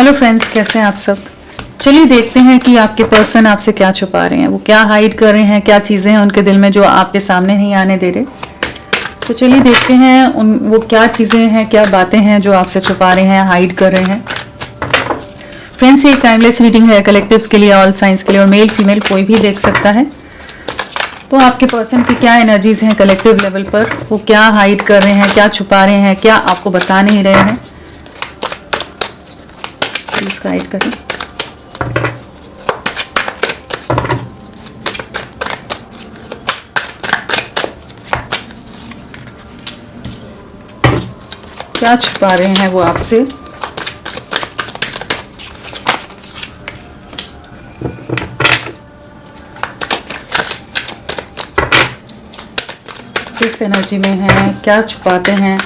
Hello friends, कैसे हैं आप सब। चलिए देखते हैं कि आपके पर्सन आपसे क्या छुपा रहे हैं, वो क्या हाइड कर रहे हैं, क्या चीज़ें हैं उनके दिल में जो आपके सामने नहीं आने दे रहे। तो चलिए देखते हैं वो क्या चीज़ें हैं, क्या बातें हैं जो आपसे छुपा रहे हैं, हाइड कर रहे हैं। फ्रेंड्स, ये टाइमलेस रीडिंग है, कलेक्टिव्स के लिए, ऑल साइंस के लिए, और मेल फीमेल कोई भी देख सकता है। तो आपके पर्सन की क्या एनर्जीज हैं कलेक्टिव लेवल पर, वो क्या हाइड कर रहे हैं, क्या छुपा रहे हैं, क्या आपको बता नहीं रहे हैं, प्लीज गाइड करें। क्या छुपा रहे हैं वो आपसे। किस एनर्जी में हैं, क्या छुपाते हैं,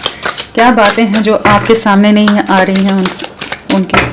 क्या बातें हैं जो आपके सामने नहीं आ रही हैं उनकी।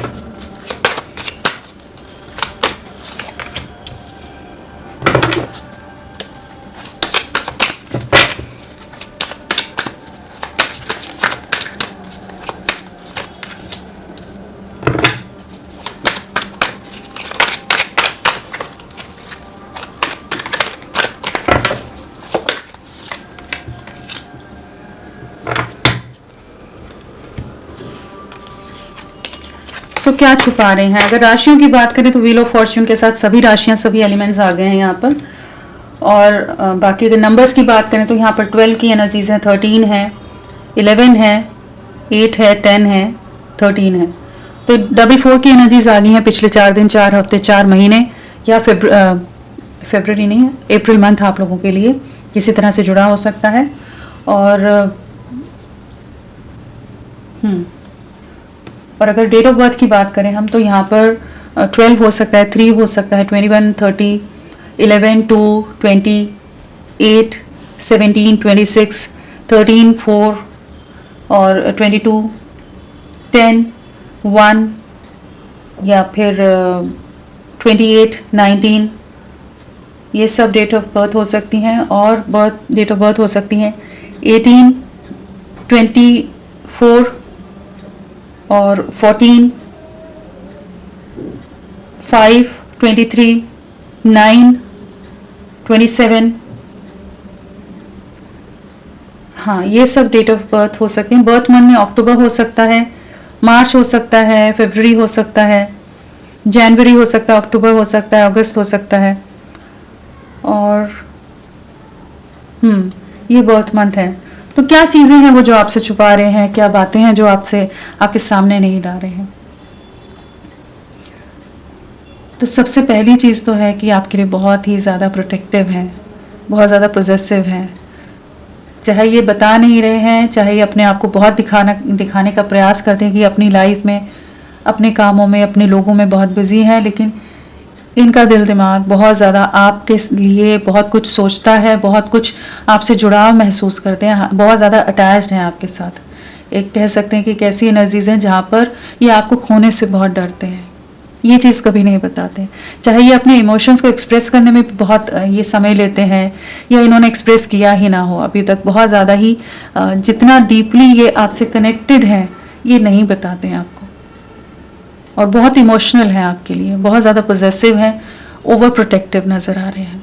सो क्या छुपा रहे हैं। अगर राशियों की बात करें तो व्हील ऑफ फॉर्च्यून के साथ सभी राशियां, सभी एलिमेंट्स आ गए हैं यहाँ पर। और बाकी अगर नंबर्स की बात करें तो यहाँ पर 12 की एनर्जीज हैं, 13 है, 11 है, 8 है, 10 है, 13 है। तो 4 की एनर्जीज आ गई हैं पिछले 4 दिन, 4 हफ्ते, 4 महीने, या फेब्रुअरी नहीं है, अप्रैल मंथ आप लोगों के लिए किसी तरह से जुड़ा हो सकता है। और अगर डेट ऑफ बर्थ की बात करें हम तो यहाँ पर 12 हो सकता है, 3 हो सकता है, 21, 30, 11, 2, 20, 8, 17, 26, 13, 4 और 22, 10, 1 या फिर 28, 19, ये सब डेट ऑफ बर्थ हो सकती हैं। और डेट ऑफ बर्थ हो सकती हैं 18, 24 और 14, 5, 23, 9, 27। हाँ, ये सब डेट ऑफ बर्थ हो सकते हैं। बर्थ मंथ में अक्टूबर हो सकता है, मार्च हो सकता है, फरवरी हो सकता है, जनवरी हो सकता है, अक्टूबर हो सकता है, अगस्त हो सकता है। और ये बर्थ मंथ है। तो क्या चीज़ें हैं वो जो आपसे छुपा रहे हैं, क्या बातें हैं जो आपके सामने नहीं ला रहे हैं। तो सबसे पहली चीज़ तो है कि आपके लिए बहुत ही ज़्यादा प्रोटेक्टिव हैं, बहुत ज़्यादा पॉजेसिव हैं। चाहे ये बता नहीं रहे हैं, चाहे ये अपने आप को बहुत दिखाने का प्रयास करते हैं कि अपनी लाइफ में, अपने कामों में, अपने लोगों में बहुत बिजी हैं, लेकिन इनका दिल दिमाग बहुत ज़्यादा आपके लिए बहुत कुछ सोचता है, बहुत कुछ आपसे जुड़ाव महसूस करते हैं, बहुत ज़्यादा अटैच्ड हैं आपके साथ। एक कह सकते हैं कि एक ऐसी एनर्जीज हैं जहाँ पर ये आपको खोने से बहुत डरते हैं, ये चीज़ कभी नहीं बताते। चाहे ये अपने इमोशंस को एक्सप्रेस करने में बहुत ये समय लेते हैं, या इन्होंने एक्सप्रेस किया ही ना हो अभी तक, बहुत ज़्यादा ही जितना डीपली ये आपसे कनेक्टेड हैं ये नहीं बताते हैं आपको। और बहुत इमोशनल है आपके लिए, बहुत ज़्यादा पॉजेसिव हैं, ओवर प्रोटेक्टिव नज़र आ रहे हैं।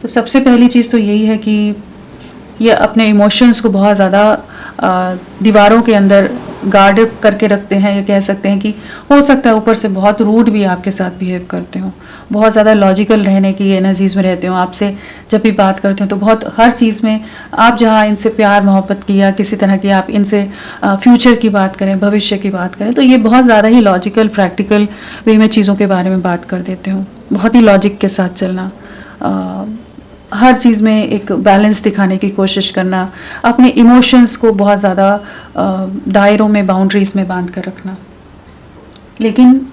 तो सबसे पहली चीज़ तो यही है कि ये अपने इमोशंस को बहुत ज़्यादा दीवारों के अंदर गार्ड करके रखते हैं। ये कह सकते हैं कि हो सकता है ऊपर से बहुत रूड भी आपके साथ बिहेव करते हो, बहुत ज़्यादा लॉजिकल रहने की एनर्जीज़ में रहते हो। आपसे जब भी बात करते हो तो बहुत हर चीज़ में आप जहाँ इनसे प्यार मोहब्बत की या किसी तरह की आप इनसे फ्यूचर की बात करें, भविष्य की बात करें, तो ये बहुत ज़्यादा ही लॉजिकल प्रैक्टिकल वे में चीज़ों के बारे में बात कर देते हो। बहुत ही लॉजिक के साथ चलना, हर चीज़ में एक बैलेंस दिखाने की कोशिश करना, अपने इमोशंस को बहुत ज़्यादा दायरों में, बाउंड्रीज में बांध कर रखना। लेकिन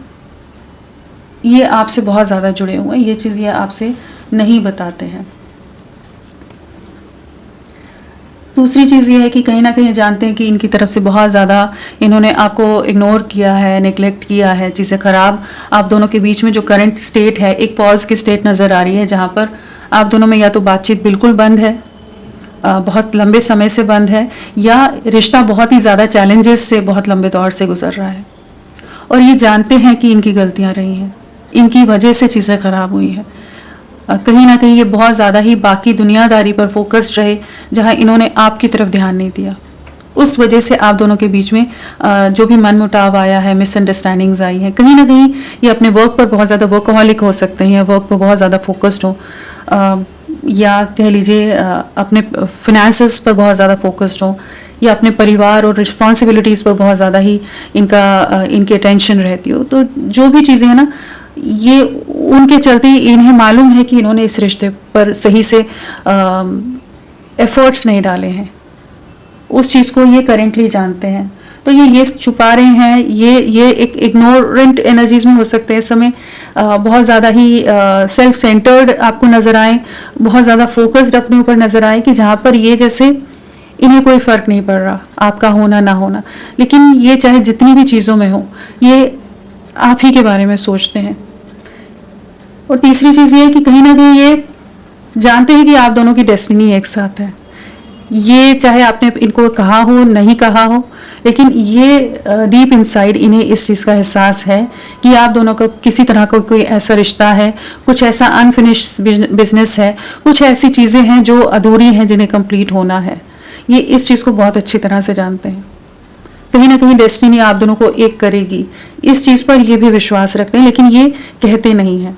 ये आपसे बहुत ज़्यादा जुड़े हुए हैं, ये चीज़ ये आपसे नहीं बताते हैं। दूसरी चीज़ ये है कि कहीं ना कहीं जानते हैं कि इनकी तरफ से बहुत ज़्यादा इन्होंने आपको इग्नोर किया है, नेग्लेक्ट किया है, चीज़ें ख़राब आप दोनों के बीच में जो करंट स्टेट है, एक पॉज की स्टेट नज़र आ रही है, जहाँ पर आप दोनों में या तो बातचीत बिल्कुल बंद है, बहुत लंबे समय से बंद है, या रिश्ता बहुत ही ज़्यादा चैलेंजेस से बहुत लंबे दौर से गुजर रहा है। और ये जानते हैं कि इनकी गलतियां रही हैं, इनकी वजह से चीज़ें ख़राब हुई हैं। कहीं ना कहीं ये बहुत ज़्यादा ही बाकी दुनियादारी पर फोकस्ड रहे, जहां इन्होंने आपकी तरफ ध्यान नहीं दिया। उस वजह से आप दोनों के बीच में जो भी मनमुटाव आया है, मिसअंडरस्टैंडिंग्स आई हैं, कहीं ना कहीं ये अपने वर्क पर बहुत ज़्यादा वर्कहॉलिक हो सकते हैं, वर्क पर बहुत ज़्यादा फोकस्ड हो, या कह लीजिए अपने फिनेंसेस पर बहुत ज़्यादा फोकस्ड हो, या अपने परिवार और रिस्पॉन्सिबिलिटीज़ पर बहुत ज़्यादा ही इनकी अटेंशन रहती हो। तो जो भी चीज़ें हैं ना, ये उनके चलते इन्हें मालूम है कि इन्होंने इस रिश्ते पर सही से एफर्ट्स नहीं डाले हैं, उस चीज़ को ये करेंटली जानते हैं। तो ये छुपा रहे हैं, ये एक इग्नोरेंट एनर्जीज में हो सकते हैं इस समय, बहुत ज़्यादा ही सेल्फ सेंटर्ड आपको नज़र आए, बहुत ज़्यादा फोकस्ड अपने ऊपर नज़र आए, कि जहाँ पर ये जैसे इन्हें कोई फ़र्क नहीं पड़ रहा आपका होना ना होना। लेकिन ये चाहे जितनी भी चीज़ों में हो, ये आप ही के बारे में सोचते हैं। और तीसरी चीज़ ये है कि कहीं ना कहीं ये जानते हैं कि आप दोनों की डेस्टिनी एक साथ है। ये चाहे आपने इनको कहा हो नहीं कहा हो, लेकिन ये डीप इनसाइड इन्हें इस चीज़ का एहसास है कि आप दोनों का किसी तरह का कोई ऐसा रिश्ता है, कुछ ऐसा अनफिनिश्ड बिजनेस है, कुछ ऐसी चीज़ें हैं जो अधूरी हैं जिन्हें कंप्लीट होना है। ये इस चीज़ को बहुत अच्छी तरह से जानते हैं। कहीं ना कहीं डेस्टिनी आप दोनों को एक करेगी, इस चीज़ पर ये भी विश्वास रखते हैं, लेकिन ये कहते नहीं हैं।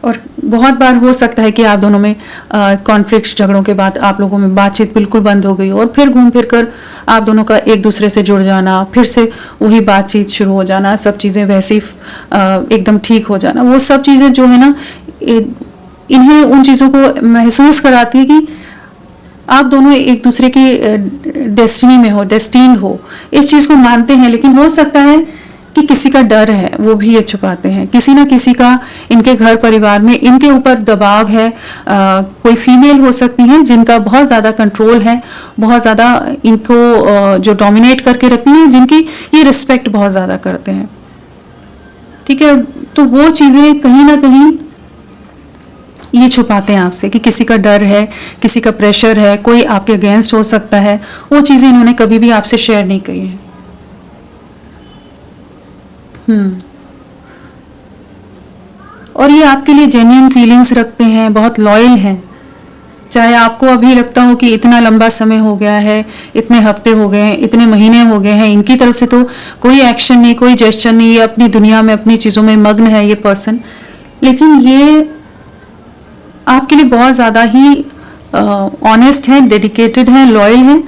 और बहुत बार हो सकता है कि आप दोनों में कॉन्फ्लिक्ट, झगड़ों के बाद आप लोगों में बातचीत बिल्कुल बंद हो गई, और फिर घूम फिर कर आप दोनों का एक दूसरे से जुड़ जाना, फिर से वही बातचीत शुरू हो जाना, सब चीज़ें वैसे ही एकदम ठीक हो जाना। वो सब चीज़ें जो है ना, इन्हें उन चीज़ों को महसूस कराती है कि आप दोनों एक दूसरे की डेस्टिनी में हो, डेस्टिन्ड हो, इस चीज़ को मानते हैं। लेकिन हो सकता है कि किसी का डर है, वो भी ये छुपाते हैं, किसी ना किसी का इनके घर परिवार में इनके ऊपर दबाव है। कोई फीमेल हो सकती हैं जिनका बहुत ज़्यादा कंट्रोल है, बहुत ज़्यादा इनको जो डोमिनेट करके रखती हैं, जिनकी ये रिस्पेक्ट बहुत ज़्यादा करते हैं। ठीक है, तो वो चीज़ें कहीं ना कहीं ये छुपाते हैं आपसे, कि किसी का डर है, किसी का प्रेशर है, कोई आपके अगेंस्ट हो सकता है। वो चीज़ें इन्होंने कभी भी आपसे शेयर नहीं की हैं। और ये आपके लिए जेन्युइन फीलिंग्स रखते हैं, बहुत लॉयल हैं। चाहे आपको अभी लगता हो कि इतना लंबा समय हो गया है, इतने हफ्ते हो गए हैं, इतने महीने हो गए हैं, इनकी तरफ से तो कोई एक्शन नहीं, कोई जेस्चर नहीं, ये अपनी दुनिया में अपनी चीज़ों में मग्न है ये पर्सन, लेकिन ये आपके लिए बहुत ज़्यादा ही ऑनेस्ट है, डेडिकेटेड है, लॉयल है।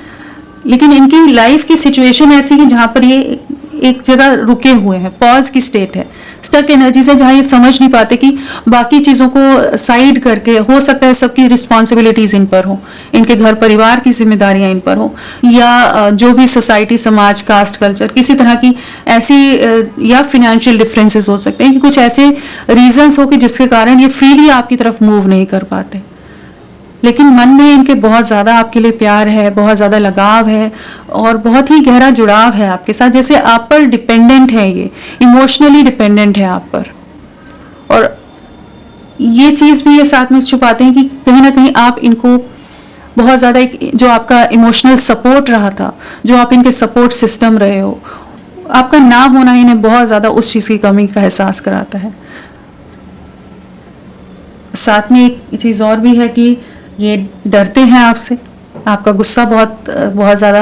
लेकिन इनकी लाइफ की सिचुएशन ऐसी है जहाँ पर ये एक जगह रुके हुए हैं, पॉज की स्टेट है, स्टक एनर्जी से, जहाँ ये समझ नहीं पाते कि बाकी चीज़ों को साइड करके, हो सकता है सबकी रिस्पॉन्सिबिलिटीज़ इन पर हो, इनके घर परिवार की जिम्मेदारियां इन पर हो, या जो भी सोसाइटी, समाज, कास्ट, कल्चर, किसी तरह की ऐसी, या फिनेंशियल डिफरेंसेस हो सकते हैं, कि कुछ ऐसे रीजंस हो कि जिसके कारण ये फ्रीली आपकी तरफ मूव नहीं कर पाते। लेकिन मन में इनके बहुत ज़्यादा आपके लिए प्यार है, बहुत ज़्यादा लगाव है, और बहुत ही गहरा जुड़ाव है आपके साथ, जैसे आप पर डिपेंडेंट है, ये इमोशनली डिपेंडेंट है आप पर। और ये चीज़ भी ये साथ में छुपाते हैं कि कहीं ना कहीं आप इनको बहुत ज़्यादा, एक जो आपका इमोशनल सपोर्ट रहा था, जो आप इनके सपोर्ट सिस्टम रहे हो, आपका ना होना इन्हें बहुत ज़्यादा उस चीज़ की कमी का एहसास कराता है। साथ में एक चीज़ और भी है कि ये डरते हैं आपसे, आपका गुस्सा बहुत ज़्यादा,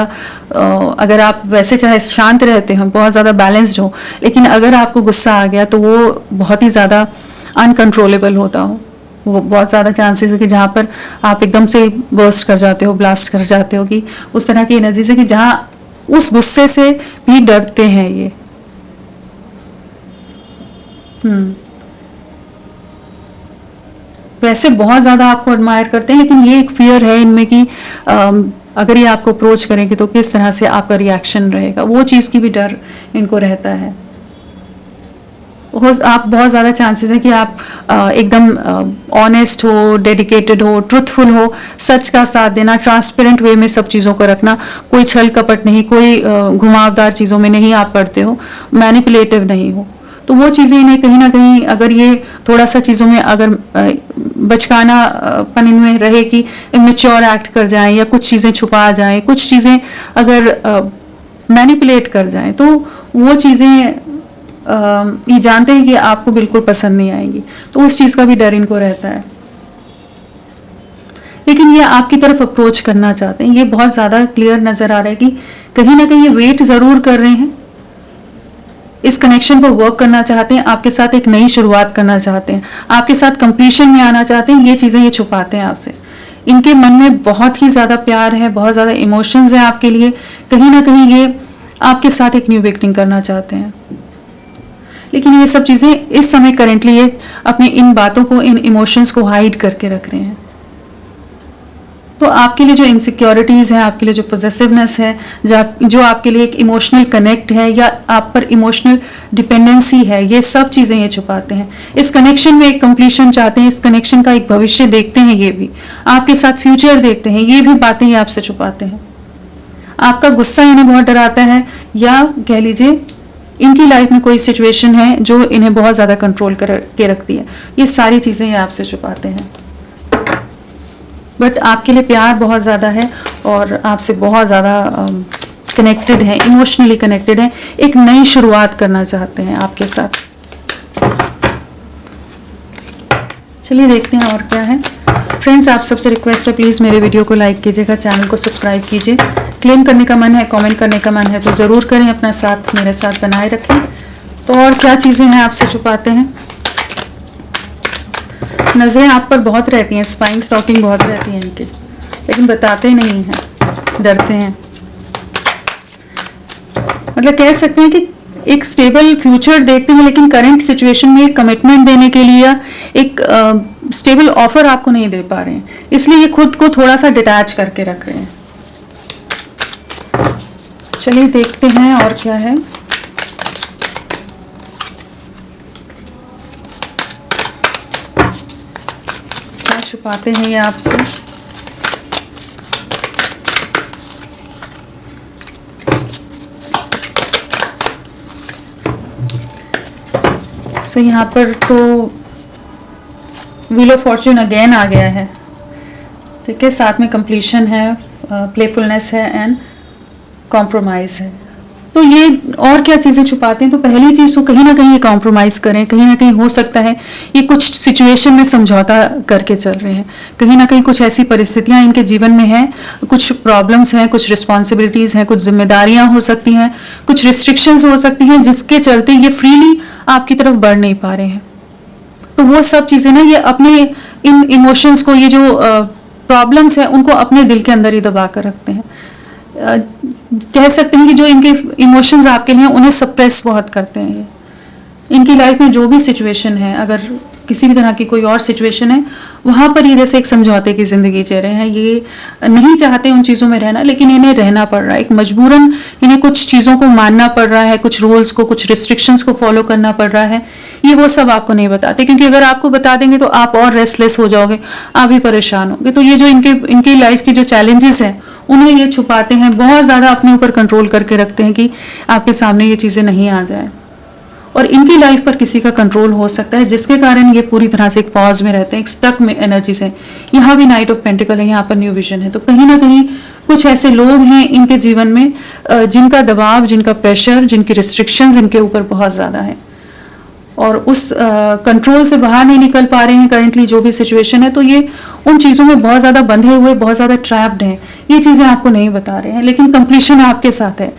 अगर आप वैसे चाहे शांत रहते हो, बहुत ज़्यादा बैलेंस्ड हो, लेकिन अगर आपको गुस्सा आ गया तो वो बहुत ही ज़्यादा अनकंट्रोलेबल होता हो। वो बहुत ज़्यादा चांसेस है कि जहाँ पर आप एकदम से बर्स्ट कर जाते हो, ब्लास्ट कर जाते हो, कि उस तरह की एनर्जी से, कि जहाँ उस गुस्से से भी डरते हैं ये। वैसे बहुत ज़्यादा आपको एडमायर करते हैं, लेकिन ये एक फियर है इनमें कि अगर ये आपको अप्रोच करेंगे तो किस तरह से आपका रिएक्शन रहेगा, वो चीज़ की भी डर इनको रहता है। आप बहुत ज़्यादा चांसेस है कि आप एकदम ऑनेस्ट हो, डेडिकेटेड हो, ट्रुथफुल हो, सच का साथ देना, ट्रांसपेरेंट वे में सब चीज़ों को रखना, कोई छल कपट नहीं, कोई घुमावदार चीज़ों में नहीं आप पड़ते हो, मैनिपुलेटिव नहीं हो। तो वो चीज़ें इन्हें कहीं ना कहीं, अगर ये थोड़ा सा चीज़ों में अगर बचकानापन इनमें रहे कि इमेच्योर एक्ट कर जाएं, या कुछ चीज़ें छुपा जाएं, कुछ चीज़ें अगर मैनिपुलेट कर जाएं, तो वो चीज़ें ये जानते हैं कि आपको बिल्कुल पसंद नहीं आएंगी, तो उस चीज़ का भी डर इनको रहता है। लेकिन ये आपकी तरफ अप्रोच करना चाहते हैं, ये बहुत ज़्यादा क्लियर नज़र आ रहा है कि कहीं ना कहीं ये वेट ज़रूर कर रहे हैं, इस कनेक्शन पर वर्क करना चाहते हैं, आपके साथ एक नई शुरुआत करना चाहते हैं, आपके साथ कंप्लीशन में आना चाहते हैं। ये चीज़ें ये छुपाते हैं आपसे। इनके मन में बहुत ही ज़्यादा प्यार है, बहुत ज़्यादा इमोशंस हैं आपके लिए। कहीं ना कहीं ये आपके साथ एक न्यू बिगनिंग करना चाहते हैं, लेकिन ये सब चीज़ें इस समय करेंटली ये अपनी इन बातों को, इन इमोशंस को हाइड करके रख रहे हैं। तो आपके लिए जो इनसिक्योरिटीज़ हैं, आपके लिए जो पोजेसिवनेस है, जो आपके लिए एक इमोशनल कनेक्ट है या आप पर इमोशनल डिपेंडेंसी है, ये सब चीज़ें ये छुपाते हैं। इस कनेक्शन में एक कंप्लीशन चाहते हैं, इस कनेक्शन का एक भविष्य देखते हैं, ये भी आपके साथ फ्यूचर देखते हैं, ये भी बातें ये आपसे छुपाते हैं। आपका गुस्सा इन्हें बहुत डराता है, या कह लीजिए इनकी लाइफ में कोई सिचुएशन है जो इन्हें बहुत ज़्यादा कंट्रोल करके रखती है। ये सारी चीज़ें ये आपसे छुपाते हैं, बट आपके लिए प्यार बहुत ज़्यादा है और आपसे बहुत ज़्यादा कनेक्टेड है, इमोशनली कनेक्टेड है। एक नई शुरुआत करना चाहते हैं आपके साथ। चलिए देखते हैं और क्या है। फ्रेंड्स, आप सबसे रिक्वेस्ट है, प्लीज़ मेरे वीडियो को लाइक कीजिएगा, चैनल को सब्सक्राइब कीजिए। क्लेम करने का मन है, कमेंट करने का मन है तो ज़रूर करें, अपना साथ मेरे साथ बनाए रखें। तो और क्या चीज़ें हैं आपसे छुपाते हैं। नज़रें आप पर बहुत रहती हैं, स्पाइन स्टॉकिंग बहुत रहती है इनके, लेकिन बताते नहीं हैं, डरते हैं। मतलब कह सकते हैं कि एक स्टेबल फ्यूचर देखते हैं, लेकिन करंट सिचुएशन में एक कमिटमेंट देने के लिए एक स्टेबल ऑफर आपको नहीं दे पा रहे हैं, इसलिए ये खुद को थोड़ा सा डिटैच करके रख रहे हैं। चलिए देखते हैं और क्या है। क्या छुपाते हैं ये आपसे। यहाँ पर तो व्हील ऑफ फॉर्च्यून अगेन आ गया है, ठीक है। साथ में कंप्लीशन है, प्लेफुलनेस है एंड कॉम्प्रोमाइज़ है। तो ये और क्या चीज़ें छुपाते हैं। तो पहली चीज़ तो कहीं ना कहीं ये कॉम्प्रोमाइज़ करें, कहीं ना कहीं हो सकता है ये कुछ सिचुएशन में समझौता करके चल रहे हैं, कहीं ना कहीं कुछ ऐसी परिस्थितियां इनके जीवन में हैं, कुछ प्रॉब्लम्स हैं, कुछ रिस्पॉन्सिबिलिटीज़ हैं, कुछ जिम्मेदारियां हो सकती हैं, कुछ रिस्ट्रिक्शंस हो सकती हैं, जिसके चलते ये फ्रीली आपकी तरफ बढ़ नहीं पा रहे हैं। तो वो सब चीज़ें ना ये अपने इन इमोशंस को, ये जो प्रॉब्लम्स हैं उनको अपने दिल के अंदर ही दबा कर रखते हैं। कह सकते हैं कि जो इनके इमोशंस आपके लिए उन्हें सप्रेस बहुत करते हैं। ये इनकी लाइफ में जो भी सिचुएशन है, अगर किसी भी तरह की कोई और सिचुएशन है, वहाँ पर ये जैसे एक समझौते की ज़िंदगी जी रहे हैं। ये नहीं चाहते उन चीज़ों में रहना, लेकिन इन्हें रहना पड़ रहा है। एक मजबूरन इन्हें कुछ चीज़ों को मानना पड़ रहा है, कुछ रूल्स को, कुछ रिस्ट्रिक्शंस को फॉलो करना पड़ रहा है। ये वो सब आपको नहीं बताते, क्योंकि अगर आपको बता देंगे तो आप और रेस्टलेस हो जाओगे, आप भी परेशान होंगे। तो ये जो इनकी लाइफ की जो चैलेंजेस हैं उन्हें ये छुपाते हैं, बहुत ज़्यादा अपने ऊपर कंट्रोल करके रखते हैं कि आपके सामने ये चीज़ें नहीं आ जाए। और इनकी लाइफ पर किसी का कंट्रोल हो सकता है, जिसके कारण ये पूरी तरह से एक पॉज में रहते हैं, एक स्टक में एनर्जी से। यहाँ भी नाइट ऑफ पेंटिकल है, यहाँ पर न्यू विजन है। तो कहीं ना कहीं कुछ ऐसे लोग हैं इनके जीवन में जिनका दबाव, जिनका प्रेशर, जिनकी रिस्ट्रिक्शंस इनके ऊपर बहुत ज़्यादा है, और उस कंट्रोल से बाहर नहीं निकल पा रहे हैं करेंटली जो भी सिचुएशन है। तो ये उन चीज़ों में बहुत ज़्यादा बंधे हुए, बहुत ज़्यादा ट्रैप्ड हैं। ये चीज़ें आपको नहीं बता रहे हैं, लेकिन कंप्लीशन आपके साथ है,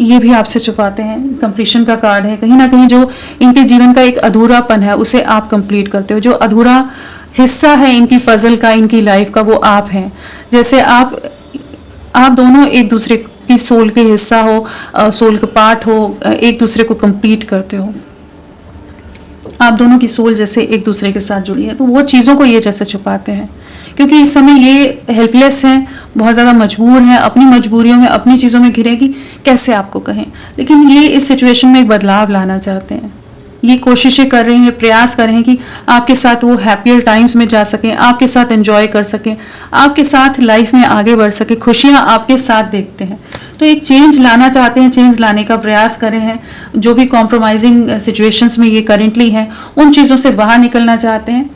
ये भी आपसे छुपाते हैं। कंप्लीशन का कार्ड है, कहीं ना कहीं जो इनके जीवन का एक अधूरापन है उसे आप कंप्लीट करते हो। जो अधूरा हिस्सा है इनकी पजल का, इनकी लाइफ का, वो आप हैं। जैसे आप दोनों एक दूसरे की सोल के हिस्सा हो, सोल का पार्ट हो, एक दूसरे को कंप्लीट करते हो। आप दोनों की सोल जैसे एक दूसरे के साथ जुड़ी है। तो वो चीज़ों को ये जैसे छुपाते हैं, क्योंकि इस समय ये हेल्पलेस हैं, बहुत ज़्यादा मजबूर हैं, अपनी मजबूरियों में, अपनी चीज़ों में घिरेगी, कैसे आपको कहें। लेकिन ये इस सिचुएशन में एक बदलाव लाना चाहते हैं। ये कोशिशें कर रहे हैं, प्रयास कर रहे हैं कि आपके साथ वो हैप्पियर टाइम्स में जा सकें, आपके साथ एंजॉय कर सकें, आपके साथ लाइफ में आगे बढ़ सके, खुशियाँ आपके साथ देखते हैं। तो एक चेंज लाना चाहते हैं, चेंज लाने का प्रयास कर रहे हैं। जो भी कॉम्प्रोमाइजिंग सिचुएशंस में ये करेंटली हैं, उन चीज़ों से बाहर निकलना चाहते हैं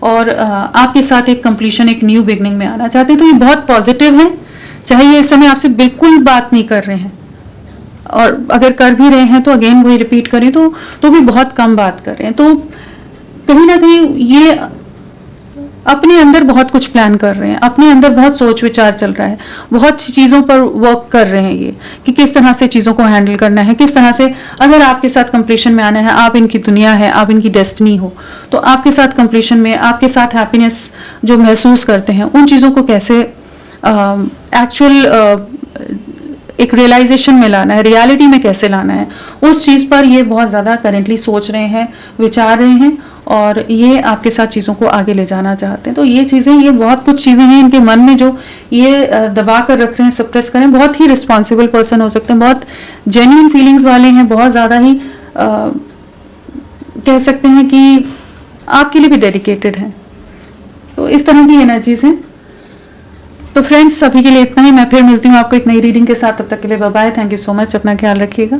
और आपके साथ एक कंप्लीशन, एक न्यू बिगनिंग में आना चाहते हैं। तो ये बहुत पॉजिटिव है, चाहे ये इस समय आपसे बिल्कुल बात नहीं कर रहे हैं, और अगर कर भी रहे हैं तो अगेन वही रिपीट करें तो भी बहुत कम बात कर रहे हैं। तो कहीं ना कहीं ये अपने अंदर बहुत कुछ प्लान कर रहे हैं, अपने अंदर बहुत सोच विचार चल रहा है, बहुत सी चीज़ों पर वर्क कर रहे हैं ये कि किस तरह से चीज़ों को हैंडल करना है, किस तरह से अगर आपके साथ कंप्लीशन में आना है, आप इनकी दुनिया है, आप इनकी डेस्टिनी हो, तो आपके साथ कंप्लीशन में आपके साथ हैप्पीनेस जो महसूस करते हैं उन चीज़ों को कैसे एक्चुअल एक रियलाइजेशन में लाना है, रियलिटी में कैसे लाना है, उस चीज़ पर ये बहुत ज़्यादा करेंटली सोच रहे हैं, विचार रहे हैं और ये आपके साथ चीज़ों को आगे ले जाना चाहते हैं। तो ये चीज़ें, ये बहुत कुछ चीज़ें हैं इनके मन में जो ये दबा कर रख रहे हैं, सप्रेस कर रहे हैं। बहुत ही रिस्पॉन्सिबल पर्सन हो सकते हैं, बहुत जेन्युइन फीलिंग्स वाले हैं, बहुत ज़्यादा ही कह सकते हैं कि आपके लिए भी डेडिकेटेड हैं। तो इस तरह की एनर्जीज हैं। तो फ्रेंड्स, अभी के लिए इतना ही। मैं फिर मिलती हूँ आपको एक नई रीडिंग के साथ। तब तक के लिए bye bye. Thank you so much. अपना ख्याल रखिएगा।